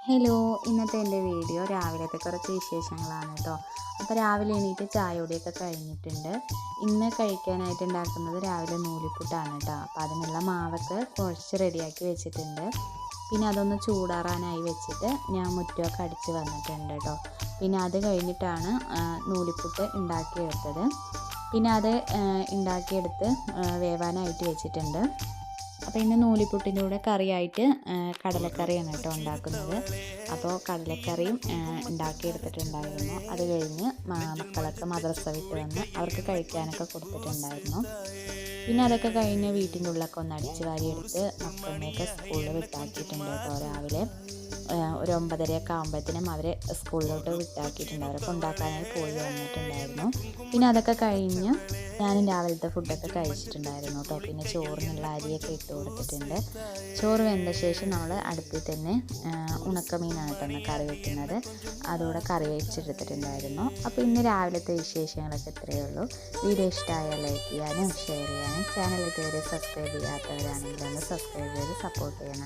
Hello, ഇന്നത്തെ എൻ്റെ video രാവിലത്തെ കുറച്ച് വിശേഷങ്ങളാണ് കേട്ടോ. അപ്പോൾ രാവിലെ എണീറ്റ് ചായ കുടിയൊക്കെ കഴിഞ്ഞിട്ടുണ്ട്. ഇന്ന് കഴിക്കാനായിട്ട് ഉണ്ടാക്കുന്നത് രാവിലെ നൂലിപ്പുട്ടാണ് കേട്ടോ. അപ്പോൾ അതിനുള്ള മാവൊക്കെ കുഴച്ച് റെഡിയാക്കി വെച്ചിട്ടുണ്ട്. പിന്നെ അതൊന്ന് ചൂടാറാനായി വെച്ചിട്ട് ഞാൻ മുറ്റമൊക്കെ അടിച്ച് വന്നിട്ടുണ്ട് കേട്ടോ. പിന്നെ അത് കഴിഞ്ഞിട്ടാണ് നൂലിപ്പുട്ട് ഉണ്ടാക്കിയെടുത്തത്. പിന്നെ അത് ഉണ്ടാക്കിയെടുത്ത് വേവാനായിട്ട് വെച്ചിട്ടുണ്ട്. അപ്പോൾ ഇന്ന് നൂലിപ്പുട്ടിൻ്റെ കൂടെ കറിയായിട്ട് കടലക്കറിയാണ് കേട്ടോ ഉണ്ടാക്കുന്നത്. അപ്പോൾ കടലക്കറിയും ഉണ്ടാക്കിയെടുത്തിട്ടുണ്ടായിരുന്നു. അത് കഴിഞ്ഞ് മക്കളൊക്കെ മദ്രസ വിട്ട് വന്ന് അവർക്ക് കഴിക്കാനൊക്കെ കൊടുത്തിട്ടുണ്ടായിരുന്നു. പിന്നെ അതൊക്കെ കഴിഞ്ഞ് വീട്ടിൻ്റെ ഉള്ളൊക്കെ ഒന്ന് അടിച്ച് വാരിയെടുത്ത് മക്കളെയൊക്കെ സ്കൂളിൽ വിട്ടാക്കിയിട്ടുണ്ട് കേട്ടോ. രാവിലെ ഒരു 9:30 ആകുമ്പോഴത്തേനും അവരെ സ്കൂളിലോട്ട് വിട്ടാക്കിയിട്ടുണ്ട്. അവരൊക്കെ ഉണ്ടാക്കാനായി പോയി വന്നിട്ടുണ്ടായിരുന്നു. പിന്നെ അതൊക്കെ കഴിഞ്ഞ് ഞാനും രാവിലത്തെ ഫുഡൊക്കെ കഴിച്ചിട്ടുണ്ടായിരുന്നു കേട്ടോ. പിന്നെ ചോറിനുള്ള അരിയൊക്കെ ഇട്ട് കൊടുത്തിട്ടുണ്ട്. ചോറ് വെന്ത ശേഷം നമ്മൾ അടുപ്പിൽ തന്നെ ഉണക്കമീനാണ് കേട്ടോ കറി വയ്ക്കുന്നത്. അതുകൂടെ കറി വെച്ചെടുത്തിട്ടുണ്ടായിരുന്നു. അപ്പോൾ ഇന്ന് രാവിലത്തെ വിശേഷങ്ങളൊക്കെ ഇത്രയേ ഉള്ളൂ. വീഡിയോ ഇഷ്ടമായാൽ ലൈക്ക് ചെയ്യാനും ഷെയർ ചെയ്യാനും ചാനൽ ഇതുവരെ സബ്സ്ക്രൈബ് ചെയ്യാത്തവരാണെങ്കിൽ ഒന്ന് സബ്സ്ക്രൈബ് ചെയ്ത് സപ്പോർട്ട് ചെയ്യണം.